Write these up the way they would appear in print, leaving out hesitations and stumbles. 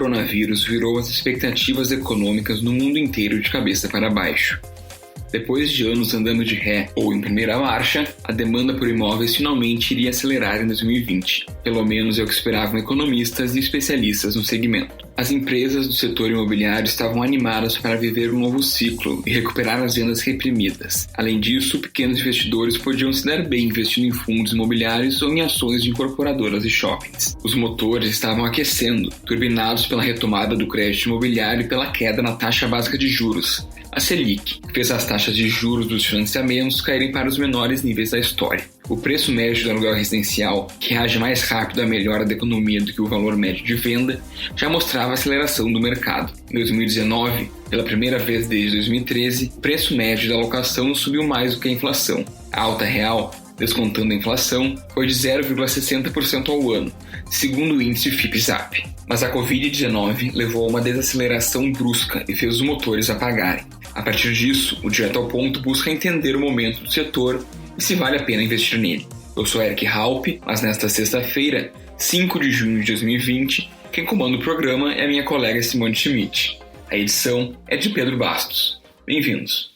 coronavírus virou as expectativas econômicas no mundo inteiro de cabeça para baixo. Depois de anos andando de ré ou em primeira marcha, a demanda por imóveis finalmente iria acelerar em 2020. Pelo menos é o que esperavam economistas e especialistas no segmento. As empresas do setor imobiliário estavam animadas para viver um novo ciclo e recuperar as vendas reprimidas. Além disso, pequenos investidores podiam se dar bem investindo em fundos imobiliários ou em ações de incorporadoras e shoppings. Os motores estavam aquecendo, turbinados pela retomada do crédito imobiliário e pela queda na taxa básica de juros, a Selic, que fez as taxas de juros dos financiamentos caírem para os menores níveis da história. O preço médio do aluguel residencial, que reage mais rápido à melhora da economia do que o valor médio de venda, já mostrava a aceleração do mercado. Em 2019, pela primeira vez desde 2013, o preço médio da locação subiu mais do que a inflação. A alta real, descontando a inflação, foi de 0,60% ao ano, segundo o índice FIPE-ZAP. Mas a Covid-19 levou a uma desaceleração brusca e fez os motores apagarem. A partir disso, o Direto ao Ponto busca entender o momento do setor e se vale a pena investir nele. Eu sou Eric Halpe, mas nesta sexta-feira, 5 de junho de 2020, quem comanda o programa é a minha colega Simone Schmidt. A edição é de Pedro Bastos. Bem-vindos!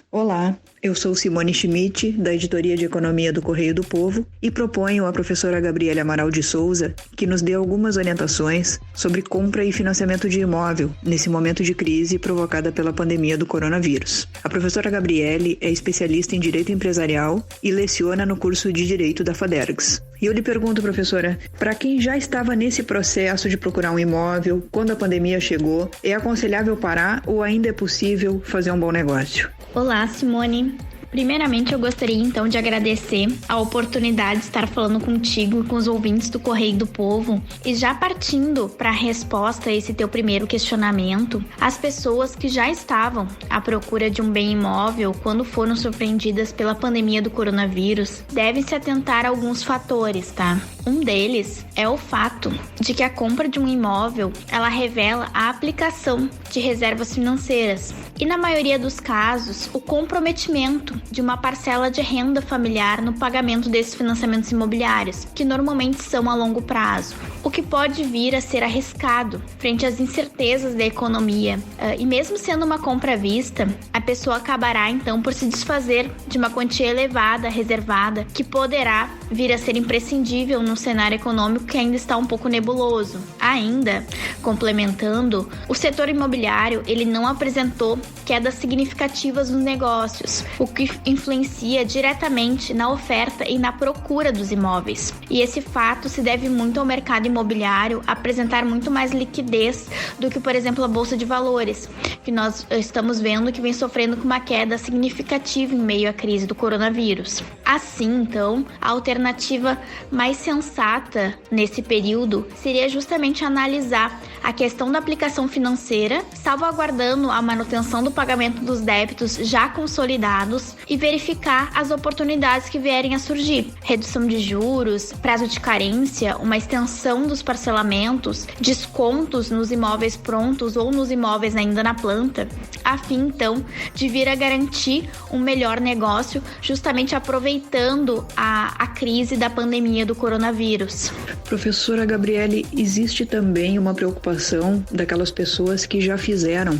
Olá, eu sou Simone Schmidt, da Editoria de Economia do Correio do Povo, e proponho à professora Gabriele Amaral de Souza que nos dê algumas orientações sobre compra e financiamento de imóvel nesse momento de crise provocada pela pandemia do coronavírus. A professora Gabriele é especialista em Direito Empresarial e leciona no curso de Direito da FADERGS. E eu lhe pergunto, professora, para quem já estava nesse processo de procurar um imóvel, quando a pandemia chegou, é aconselhável parar ou ainda é possível fazer um bom negócio? Olá, Simone. Primeiramente, eu gostaria então de agradecer a oportunidade de estar falando contigo e com os ouvintes do Correio do Povo. E já partindo para a resposta a esse teu primeiro questionamento, as pessoas que já estavam à procura de um bem imóvel quando foram surpreendidas pela pandemia do coronavírus devem se atentar a alguns fatores, tá? Um deles é o fato de que a compra de um imóvel, ela revela a aplicação de reservas financeiras e, na maioria dos casos, o comprometimento de uma parcela de renda familiar no pagamento desses financiamentos imobiliários, que normalmente são a longo prazo, o que pode vir a ser arriscado frente às incertezas da economia. E mesmo sendo uma compra à vista, a pessoa acabará então por se desfazer de uma quantia elevada, reservada, que poderá vir a ser imprescindível num cenário econômico que ainda está um pouco nebuloso. Ainda, complementando, o setor imobiliário ele não apresentou quedas significativas nos negócios, o que influencia diretamente na oferta e na procura dos imóveis. E esse fato se deve muito ao mercado imobiliário apresentar muito mais liquidez do que, por exemplo, a Bolsa de Valores, que nós estamos vendo que vem sofrendo com uma queda significativa em meio à crise do coronavírus. Assim, então, a alternativa mais sensata nesse período seria justamente analisar a questão da aplicação financeira, salvaguardando a manutenção do pagamento dos débitos já consolidados e verificar as oportunidades que vierem a surgir. Redução de juros, prazo de carência, uma extensão dos parcelamentos, descontos nos imóveis prontos ou nos imóveis ainda na planta, a fim, então, de vir a garantir um melhor negócio, justamente aproveitando a crise da pandemia do coronavírus. Professora Gabriele, existe também uma preocupação daquelas pessoas que já fizeram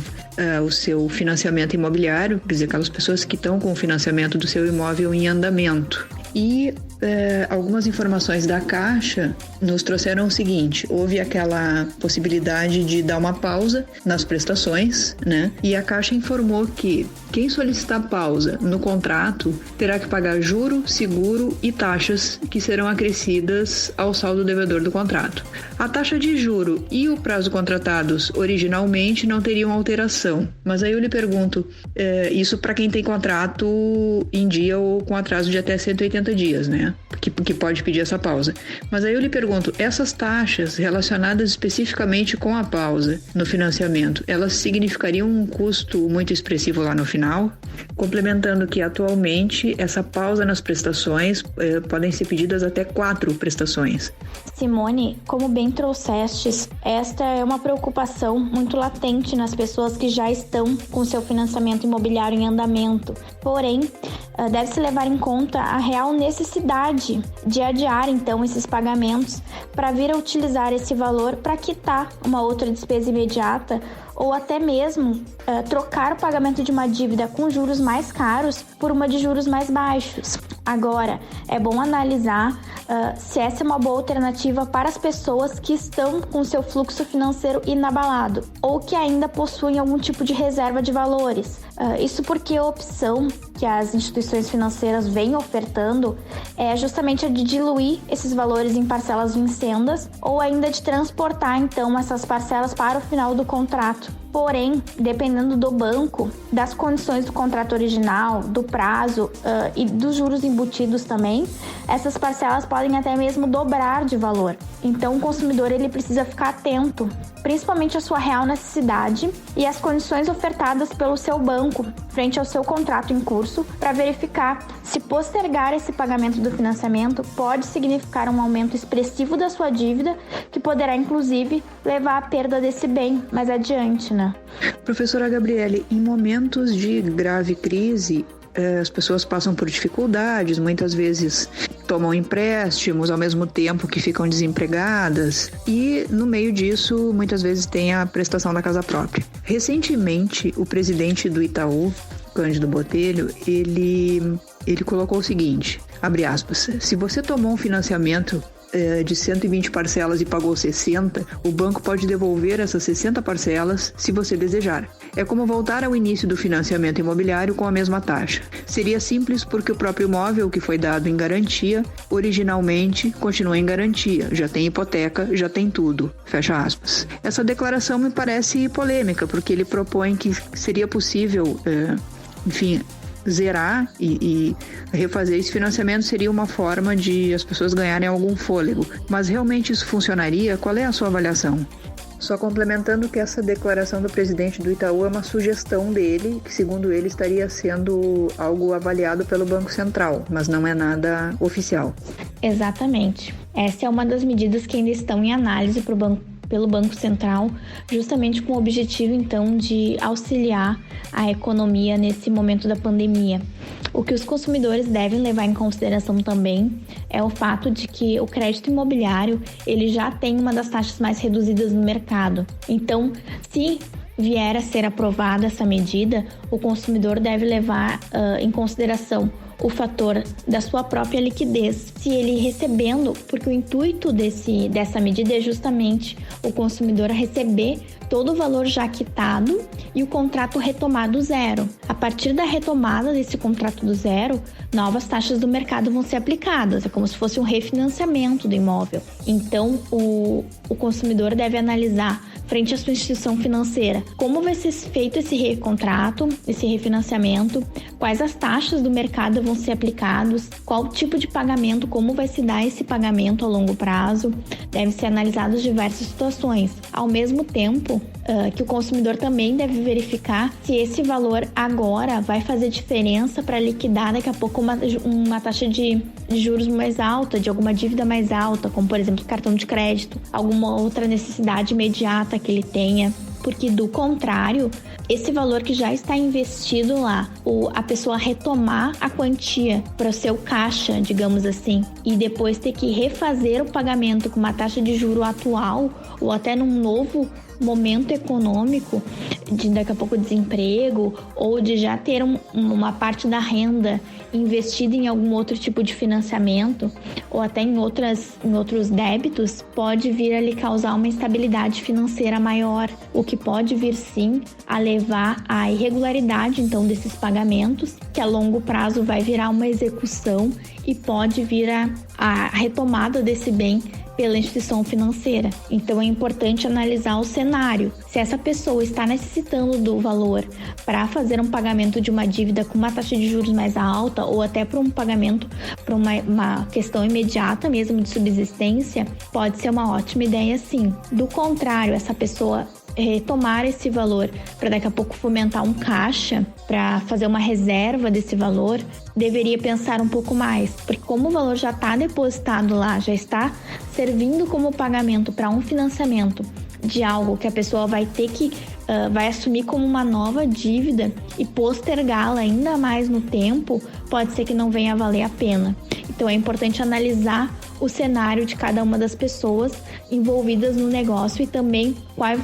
o seu financiamento imobiliário, quer dizer, aquelas pessoas que estão com o financiamento do seu imóvel em andamento. E algumas informações da Caixa nos trouxeram o seguinte: houve aquela possibilidade de dar uma pausa nas prestações, né? E a Caixa informou que quem solicitar pausa no contrato terá que pagar juro, seguro e taxas que serão acrescidas ao saldo devedor do contrato. A taxa de juro e o prazo contratados originalmente não teriam alteração, mas aí eu lhe pergunto, isso para quem tem contrato em dia ou com atraso de até 180 90 dias, né? Que pode pedir essa pausa. Mas aí eu lhe pergunto, essas taxas relacionadas especificamente com a pausa no financiamento, elas significariam um custo muito expressivo lá no final? Complementando que atualmente essa pausa nas prestações podem ser pedidas até 4 prestações. Simone, como bem trouxestes, esta é uma preocupação muito latente nas pessoas que já estão com seu financiamento imobiliário em andamento. Porém, deve-se levar em conta a real necessidade de adiar, então, esses pagamentos para vir a utilizar esse valor para quitar uma outra despesa imediata ou até mesmo trocar o pagamento de uma dívida com juros mais caros por uma de juros mais baixos. Agora, é bom analisar se essa é uma boa alternativa para as pessoas que estão com seu fluxo financeiro inabalado ou que ainda possuem algum tipo de reserva de valores. Isso porque a opção que as instituições financeiras vêm ofertando é justamente a de diluir esses valores em parcelas vincendas ou ainda de transportar então essas parcelas para o final do contrato. Porém, dependendo do banco, das condições do contrato original, do prazo e dos juros embutidos também, essas parcelas podem até mesmo dobrar de valor. Então, o consumidor ele precisa ficar atento, principalmente à sua real necessidade e às condições ofertadas pelo seu banco frente ao seu contrato em curso, para verificar se postergar esse pagamento do financiamento pode significar um aumento expressivo da sua dívida, que poderá inclusive levar à perda desse bem mais adiante, né? Professora Gabriele, em momentos de grave crise, as pessoas passam por dificuldades, muitas vezes tomam empréstimos ao mesmo tempo que ficam desempregadas e no meio disso muitas vezes tem a prestação da casa própria. Recentemente, o presidente do Itaú, Cândido Botelho, ele colocou o seguinte, abre aspas, se você tomou um financiamento de 120 parcelas e pagou 60, o banco pode devolver essas 60 parcelas se você desejar. É como voltar ao início do financiamento imobiliário com a mesma taxa. Seria simples porque o próprio imóvel que foi dado em garantia, originalmente, continua em garantia. Já tem hipoteca, já tem tudo. Fecha aspas. Essa declaração me parece polêmica, porque ele propõe que seria possível, zerar e refazer esse financiamento seria uma forma de as pessoas ganharem algum fôlego. Mas realmente isso funcionaria? Qual é a sua avaliação? Só complementando que essa declaração do presidente do Itaú é uma sugestão dele, que segundo ele estaria sendo algo avaliado pelo Banco Central, mas não é nada oficial. Exatamente. Essa é uma das medidas que ainda estão em análise pelo Banco Central, justamente com o objetivo, então, de auxiliar a economia nesse momento da pandemia. O que os consumidores devem levar em consideração também é o fato de que o crédito imobiliário ele já tem uma das taxas mais reduzidas no mercado. Então, se vier a ser aprovada essa medida, o consumidor deve levar em consideração o fator da sua própria liquidez, se ele recebendo, porque o intuito dessa medida é justamente o consumidor receber todo o valor já quitado e o contrato retomado zero. A partir da retomada desse contrato do zero, novas taxas do mercado vão ser aplicadas, é como se fosse um refinanciamento do imóvel. Então, o consumidor deve analisar frente à sua instituição financeira como vai ser feito esse recontrato, esse refinanciamento, quais as taxas do mercado vão ser aplicados, qual tipo de pagamento, como vai se dar esse pagamento a longo prazo, devem ser analisadas diversas situações. Ao mesmo tempo, que o consumidor também deve verificar se esse valor agora vai fazer diferença para liquidar daqui a pouco uma taxa de juros mais alta, de alguma dívida mais alta, como por exemplo cartão de crédito, alguma outra necessidade imediata que ele tenha, porque do contrário, esse valor que já está investido lá, a pessoa retomar a quantia para o seu caixa, digamos assim, e depois ter que refazer o pagamento com uma taxa de juro atual ou até num novo momento econômico, de daqui a pouco desemprego ou de já ter uma parte da renda investida em algum outro tipo de financiamento ou até em outros débitos, pode vir a lhe causar uma instabilidade financeira maior, o que pode vir sim a levar à irregularidade então desses pagamentos, que a longo prazo vai virar uma execução e pode vir a retomada desse bem pela instituição financeira. Então é importante analisar o cenário. Se essa pessoa está necessitando do valor para fazer um pagamento de uma dívida com uma taxa de juros mais alta ou até para um pagamento para uma questão imediata mesmo de subsistência, pode ser uma ótima ideia sim. Do contrário, essa pessoa retomar esse valor para daqui a pouco fomentar um caixa, para fazer uma reserva desse valor, deveria pensar um pouco mais, porque como o valor já está depositado lá, já está servindo como pagamento para um financiamento de algo que a pessoa vai ter que vai assumir como uma nova dívida e postergá-la ainda mais no tempo, pode ser que não venha a valer a pena. Então é importante analisar o cenário de cada uma das pessoas envolvidas no negócio e também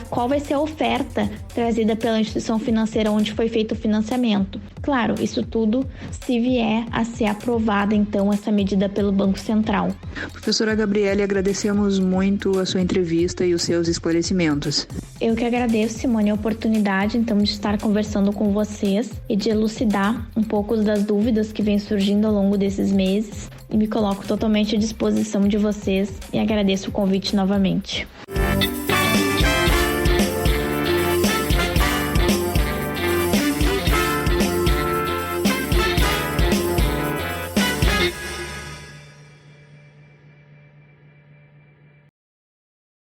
qual vai ser a oferta trazida pela instituição financeira onde foi feito o financiamento. Claro, isso tudo se vier a ser aprovada, então, essa medida pelo Banco Central. Professora Gabriele, agradecemos muito a sua entrevista e os seus esclarecimentos. Eu que agradeço, Simone, a oportunidade, então, de estar conversando com vocês e de elucidar um pouco das dúvidas que vêm surgindo ao longo desses meses. E me coloco totalmente à disposição de vocês e agradeço o convite novamente.